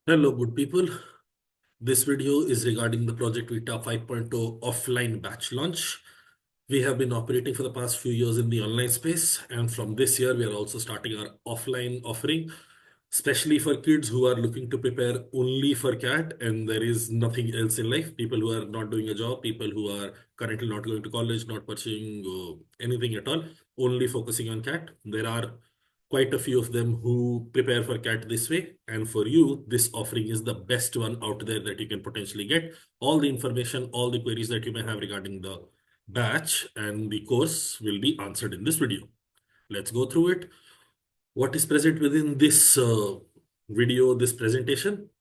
Hello, good people. This video is regarding the Project VITA 5.0 offline batch launch. We have been operating for the past few years in the online space, and from this year, we are also starting our offline offering, especially for kids who are looking to prepare only for CAT and there is nothing else in life. People who are not doing a job, people who are currently not going to college, not pursuing anything at all, only focusing on CAT. There are quite a few of them who prepare for CAT this way. And for you, this offering is the best one out there that you can potentially get. All the information, all the queries that you may have regarding the batch and the course will be answered in this video. Let's go through it. What is present within this video, this presentation?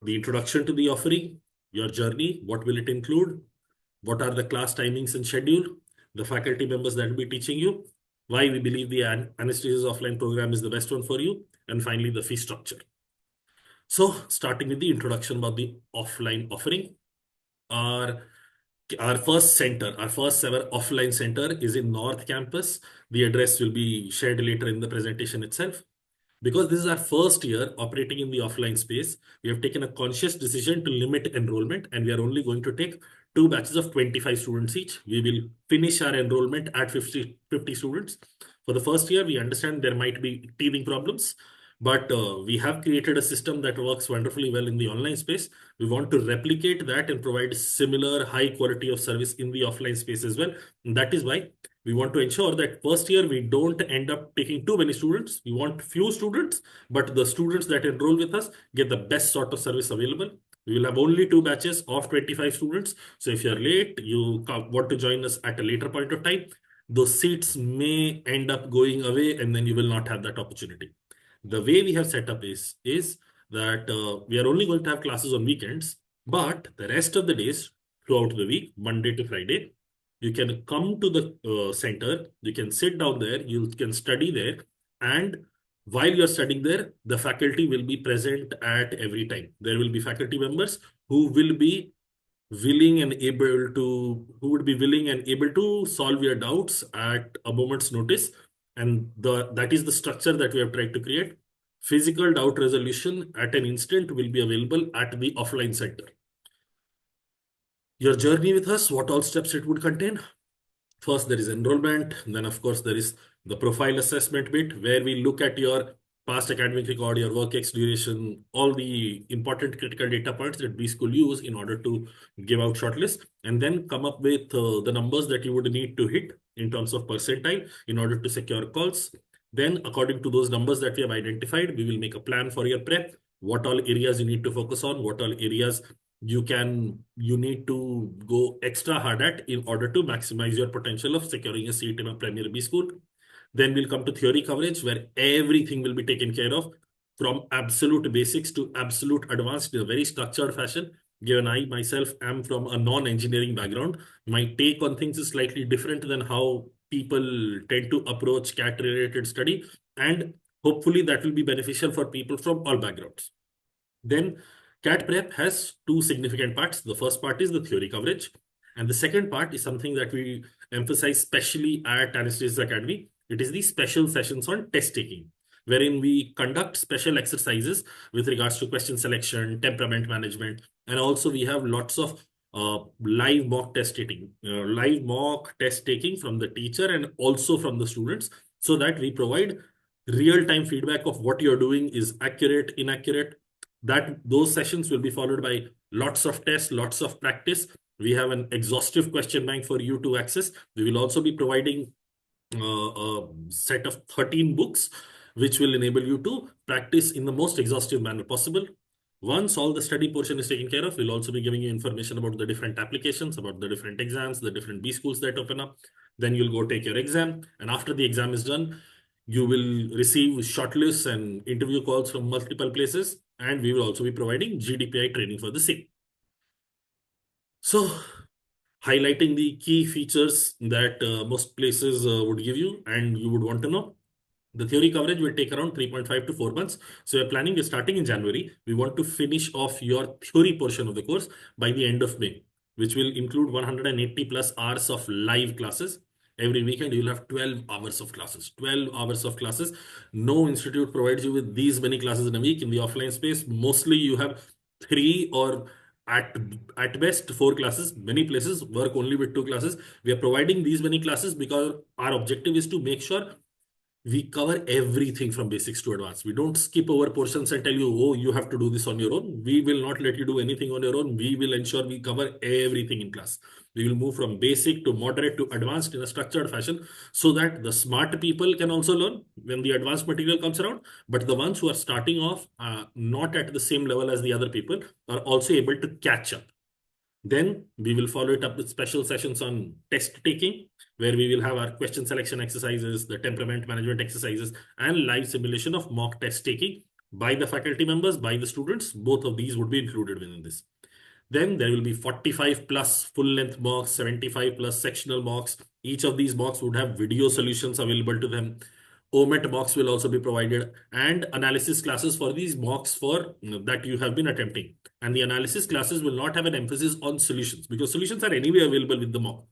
The introduction to the offering, your journey, what will it include? What are the class timings and schedule? The faculty members that will be teaching you, why we believe the Anastasis offline program is the best one for you, and finally the fee structure. So starting with the introduction about the offline offering, our first center, our first ever offline center is in North Campus. The address will be shared later in the presentation itself. Because this is our first year operating in the offline space, we have taken a conscious decision to limit enrollment and we are only going to take two batches of 25 students each. We will finish our enrollment at 50 students. For the first year, we understand there might be teething problems, but we have created a system that works wonderfully well in the online space. We want to replicate that and provide similar high quality of service in the offline space as well. And that is why we want to ensure that first year we don't end up taking too many students. We want few students, but the students that enroll with us get the best sort of service available. We will have only two batches of 25 students. So if you're late, you want to join us at a later point of time, those seats may end up going away and then you will not have that opportunity. The way we have set up is that we are only going to have classes on weekends, but the rest of the days throughout the week, Monday to Friday, you can come to the center, you can sit down there, you can study there, and while you're studying there, the faculty will be present at every time. There will be faculty members who will be willing and able to, who would be willing and able to solve your doubts at a moment's notice. And that is the structure that we have tried to create. Physical doubt resolution at an instant will be available at the offline center. Your journey with us, what all steps it would contain? First, there is enrollment. Then, of course, there is the profile assessment bit where we look at your past academic record, your work ex duration, all the important critical data points that B-School use in order to give out shortlist, and then come up with the numbers that you would need to hit in terms of percentile in order to secure calls. Then, according to those numbers that we have identified, we will make a plan for your prep, what all areas you need to focus on, what all areas you need to go extra hard at in order to maximize your potential of securing a seat in a premier B school. Then we'll come to theory coverage where everything will be taken care of from absolute basics to absolute advanced in a very structured fashion. Given I myself am from a non-engineering background, my take on things is slightly different than how people tend to approach CAT related study, and hopefully that will be beneficial for people from all backgrounds. Then CAT prep has two significant parts. The first part is the theory coverage. And the second part is something that we emphasize especially at Anastasis Academy. It is the special sessions on test taking, wherein we conduct special exercises with regards to question selection, temperament management, and also we have lots of live mock test taking, from the teacher and also from the students, so that we provide real-time feedback of what you're doing is accurate, inaccurate. That those sessions will be followed by lots of tests, lots of practice. We have an exhaustive question bank for you to access. We will also be providing a set of 13 books, which will enable you to practice in the most exhaustive manner possible. Once all the study portion is taken care of, we'll also be giving you information about the different applications, about the different exams, the different B schools that open up. Then you'll go take your exam. And after the exam is done, you will receive shortlists and interview calls from multiple places. And we will also be providing GDPI training for the same. So, highlighting the key features that most places would give you and you would want to know. The theory coverage will take around 3.5 to 4 months. So we're planning, starting in January. We want to finish off your theory portion of the course by the end of May, which will include 180 plus hours of live classes. Every weekend, you'll have 12 hours of classes. 12 hours of classes. No institute provides you with these many classes in a week. In the offline space, mostly you have three or at at best four classes. Many places work only with two classes. We are providing these many classes because our objective is to make sure we cover everything from basics to advanced. We don't skip over portions and tell you, oh, you have to do this on your own. We will not let you do anything on your own. We will ensure we cover everything in class. We will move from basic to moderate to advanced in a structured fashion so that the smart people can also learn when the advanced material comes around. But the ones who are starting off not at the same level as the other people are also able to catch up. Then we will follow it up with special sessions on test taking, where we will have our question selection exercises, the temperament management exercises, and live simulation of mock test taking by the faculty members, by the students. Both of these would be included within this. Then there will be 45 plus full length mocks, 75 plus sectional mocks. Each of these mocks would have video solutions available to them. OMET mocks will also be provided and analysis classes for these mocks for that you have been attempting. And the analysis classes will not have an emphasis on solutions because solutions are anyway available with the mock.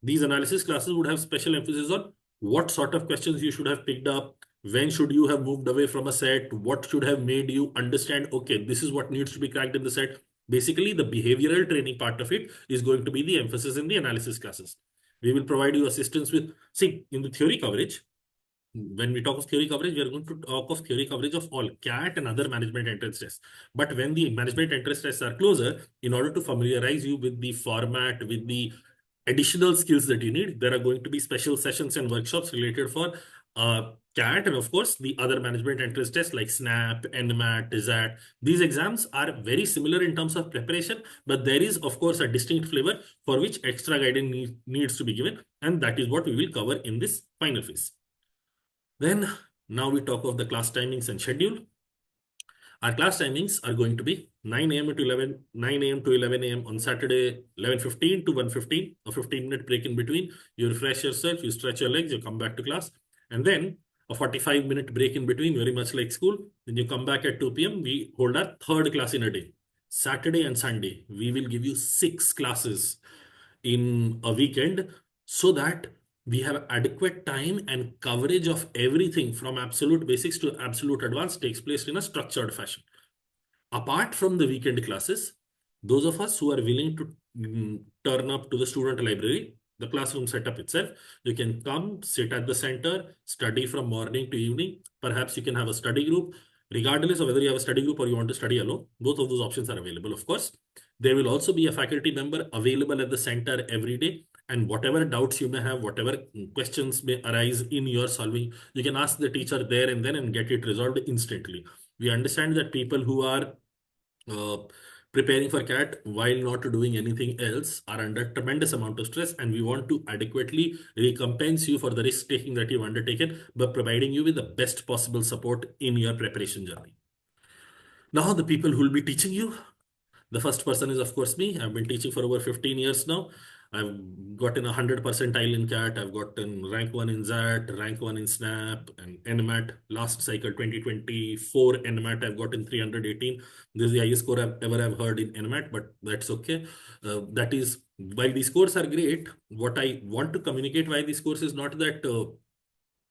These analysis classes would have special emphasis on what sort of questions you should have picked up, when should you have moved away from a set, what should have made you understand, okay, this is what needs to be cracked in the set. Basically, the behavioral training part of it is going to be the emphasis in the analysis classes. We will provide you assistance with, see, in the theory coverage, when we talk of theory coverage, we are going to talk of theory coverage of all CAT and other management entrance tests. But when the management entrance tests are closer, in order to familiarize you with the format, with the additional skills that you need, there are going to be special sessions and workshops related for CAT and of course the other management entrance tests like SNAP, NMAT, TISAT. These exams are very similar in terms of preparation, but there is of course a distinct flavor for which extra guidance needs to be given, and that is what we will cover in this final phase. Then now we talk of the class timings and schedule. Our class timings are going to be 9 a.m. to 11 a.m. on Saturday, 11:15 to 1:15, a 15-minute break in between. You refresh yourself, you stretch your legs, you come back to class, and then a 45-minute break in between, very much like school. Then you come back at 2 p.m. We hold our third class in a day. Saturday and Sunday, we will give you 6 classes in a weekend so that we have adequate time and coverage of everything from absolute basics to absolute advanced takes place in a structured fashion. Apart from the weekend classes, those of us who are willing to turn up to the student library, the classroom setup itself, you can come, sit at the center, study from morning to evening. Perhaps you can have a study group. Regardless of whether you have a study group or you want to study alone, both of those options are available, of course. There will also be a faculty member available at the center every day. And whatever doubts you may have, whatever questions may arise in your solving, you can ask the teacher there and then and get it resolved instantly. We understand that people who are uh, preparing for CAT while not doing anything else are under tremendous amount of stress, and we want to adequately recompense you for the risk taking that you've undertaken by providing you with the best possible support in your preparation journey. Now, the people who will be teaching you, the first person is, of course, me. I've been teaching for over 15 years now. I've gotten 100 percentile in CAT. I've gotten rank 1 in ZAT, rank 1 in SNAP, and NMAT. Last cycle, 2024 NMAT, I've gotten 318. This is the highest score I've ever have heard in NMAT, but that's okay. That is, while these scores are great, what I want to communicate why these scores is not that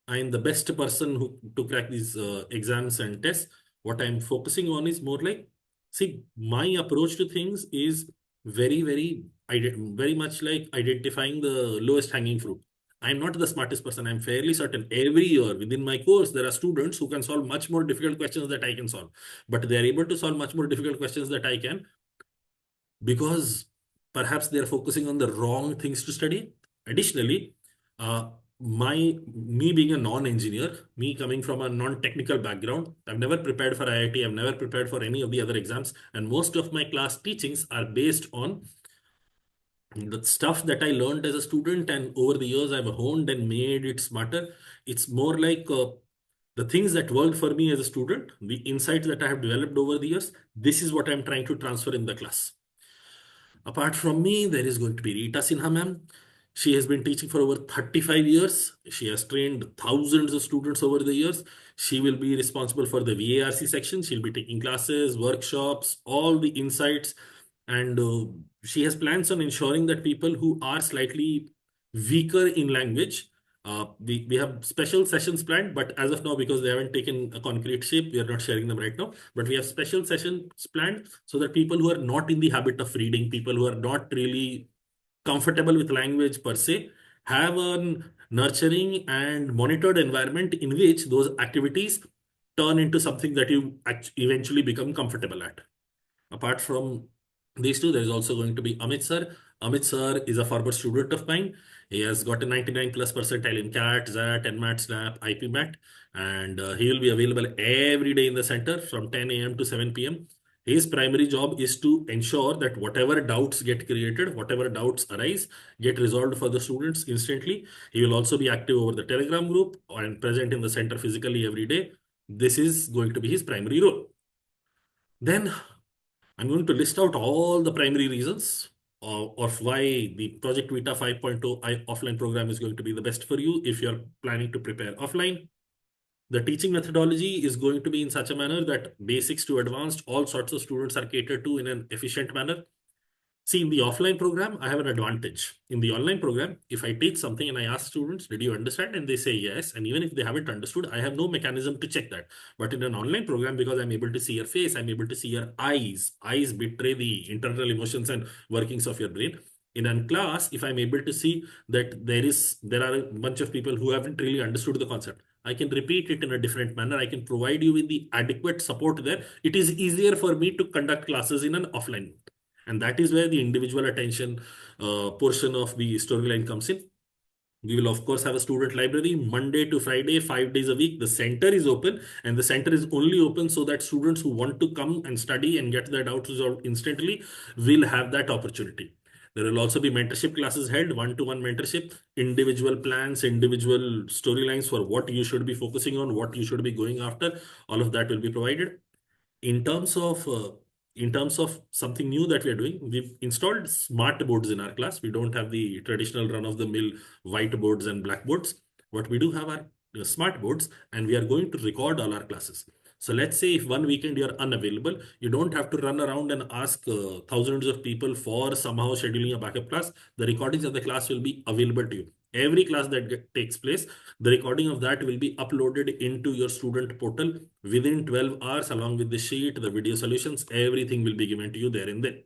I'm the best person who to crack these exams and tests. What I'm focusing on is more like, see, my approach to things is very much like identifying the lowest hanging fruit. I'm not the smartest person. I'm fairly certain every year within my course, there are students who can solve much more difficult questions that I can solve. But they are able to solve much more difficult questions that I can because perhaps they're focusing on the wrong things to study. Additionally, uh, me being a non-engineer, me coming from a non-technical background, I've never prepared for IIT, I've never prepared for any of the other exams, and most of my class teachings are based on the stuff that I learned as a student, and over the years I've honed and made it smarter. It's more like the things that worked for me as a student, the insights that I have developed over the years, this is what I'm trying to transfer in the class. Apart from me, there is going to be Rita Sinha ma'am. She has been teaching for over 35 years. She has trained thousands of students over the years. She will be responsible for the VARC section. She'll be taking classes, workshops, all the insights. And she has plans on ensuring that people who are slightly weaker in language, we have special sessions planned, but as of now, because they haven't taken a concrete shape, we are not sharing them right now. But we have special sessions planned so that people who are not in the habit of reading, people who are not really comfortable with language per se, have a nurturing and monitored environment in which those activities turn into something that you eventually become comfortable at. Apart from these two, there is also going to be Amit sir. Amit sir is a former student of mine. He has got a 99 plus percentile in CAT, ZAT, NMAT, SNAP, IPMAT, and he will be available every day in the center from 10 a.m. to 7 p.m. His primary job is to ensure that whatever doubts get created, whatever doubts arise, get resolved for the students instantly. He will also be active over the Telegram group and present in the center physically every day. This is going to be his primary role. Then I'm going to list out all the primary reasons of why the Project VITA 5.0 offline program is going to be the best for you if you're planning to prepare offline. The teaching methodology is going to be in such a manner that basics to advanced, all sorts of students are catered to in an efficient manner. See, in the offline program, I have an advantage. In the online program, if I teach something and I ask students, did you understand? And they say yes. And even if they haven't understood, I have no mechanism to check that. But in an online program, because I'm able to see your face, I'm able to see your eyes. Eyes betray the internal emotions and workings of your brain. In a class, if I'm able to see that there are a bunch of people who haven't really understood the concept, I can repeat it in a different manner. I can provide you with the adequate support there. It is easier for me to conduct classes in an offline mode. And that is where the individual attention portion of the storyline comes in. We will, of course, have a student library Monday to Friday, 5 days a week. The center is open, and the center is only open so that students who want to come and study and get their doubts resolved instantly will have that opportunity. There will also be mentorship classes held, one-to-one mentorship, individual plans, individual storylines for what you should be focusing on, what you should be going after. All of that will be provided. In terms of something new that we are doing, we've installed smart boards in our class. We don't have the traditional run-of-the-mill whiteboards and blackboards. What we do have are smart boards, and we are going to record all our classes. So let's say if one weekend you're unavailable, you don't have to run around and ask thousands of people for somehow scheduling a backup class. The recordings of the class will be available to you. Every class that takes place, the recording of that will be uploaded into your student portal within 12 hours, along with the sheet, the video solutions. Everything will be given to you there and then.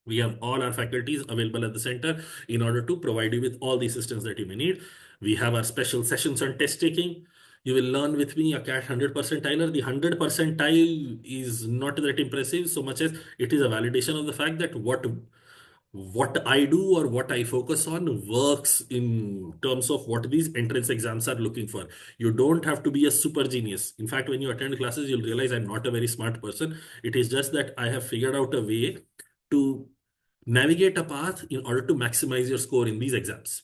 We have all our faculties available at the center in order to provide you with all the assistance that you may need. We have our special sessions on test taking. You will learn with me a CAT 100 percentiler. The 100 percentile is not that impressive so much as it is a validation of the fact that what I do or what I focus on works in terms of what these entrance exams are looking for. You don't have to be a super genius. In fact, when you attend classes, you'll realize I'm not a very smart person. It is just that I have figured out a way to navigate a path in order to maximize your score in these exams.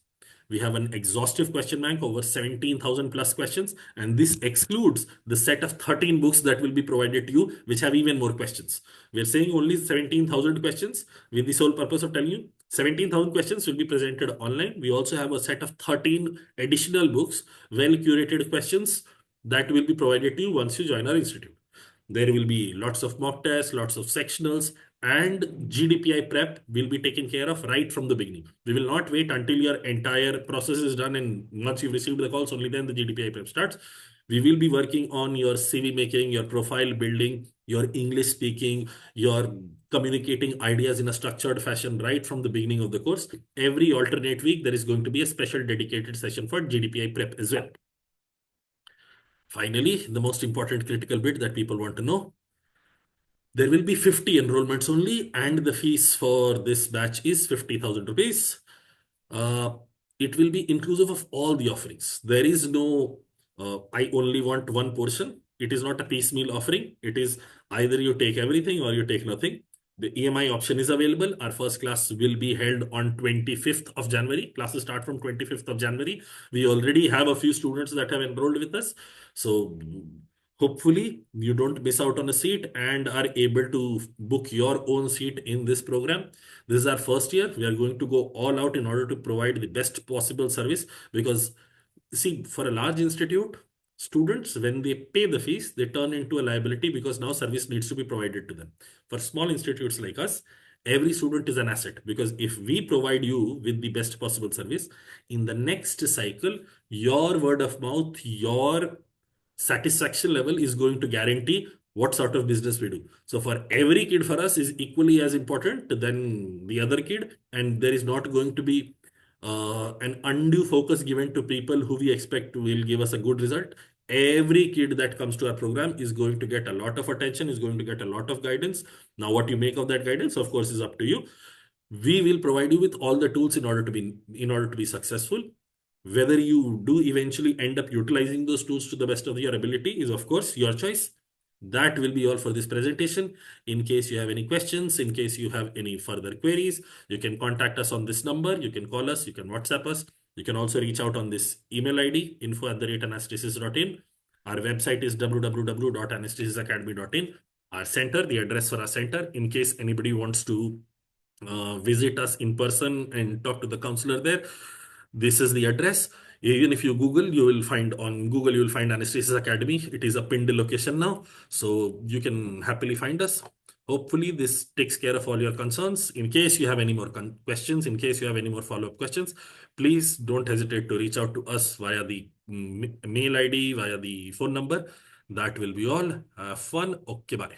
We have an exhaustive question bank over 17,000 plus questions, and this excludes the set of 13 books that will be provided to you, which have even more questions. We're saying only 17,000 questions with the sole purpose of telling you 17,000 questions will be presented online. We also have a set of 13 additional books, well curated questions that will be provided to you once you join our institute. There will be lots of mock tests, lots of sectionals, and GDPI prep will be taken care of right from the beginning. We will not wait until your entire process is done and once you've received the calls, only then the GDPI prep starts. We will be working on your CV making, your profile building, your English speaking, your communicating ideas in a structured fashion right from the beginning of the course. Every alternate week, there is going to be a special dedicated session for GDPI prep as well. Finally, the most important critical bit that people want to know, there will be 50 enrollments only, and the fees for this batch is 50,000 rupees. Uh, it will be inclusive of all the offerings. There is no, I only want one portion. It is not a piecemeal offering. It is either you take everything or you take nothing. The EMI option is available. Our first class will be held on 25th of January. Classes start from 25th of January. We already have a few students that have enrolled with us. So hopefully you don't miss out on a seat and are able to book your own seat in this program. This is our first year. We are going to go all out in order to provide the best possible service because, see, for a large institute, students, when they pay the fees, they turn into a liability because now service needs to be provided to them. For small institutes like us, Every student is an asset, because if we provide you with the best possible service, in the next cycle, your word of mouth, your satisfaction level is going to guarantee what sort of business we do. So for every kid for us is equally as important than the other kid, and there is not going to be an undue focus given to people who we expect will give us a good result. Every kid that comes to our program is going to get a lot of attention, is going to get a lot of guidance. Now, what you make of that guidance, of course, is up to you. We will provide you with all the tools in order to be successful. Whether you do eventually end up utilizing those tools to the best of your ability is, of course, your choice. That will be all for this presentation. In case you have any questions, in case you have any further queries, you can contact us on this number. You can call us, you can WhatsApp us. You can also reach out on this email ID, info@anastasis.in. Our website is www.anastasisacademy.in. Our center, the address for our center, in case anybody wants to visit us in person and talk to the counselor there. This is the address. Even if you Google, you will find on Google, you will find Anastasis Academy. It is a pinned location now, so you can happily find us. Hopefully, this takes care of all your concerns. In case you have any more questions, in case you have any more follow-up questions, please don't hesitate to reach out to us via the mail ID, via the phone number. That will be all. Have fun. Okay, bye.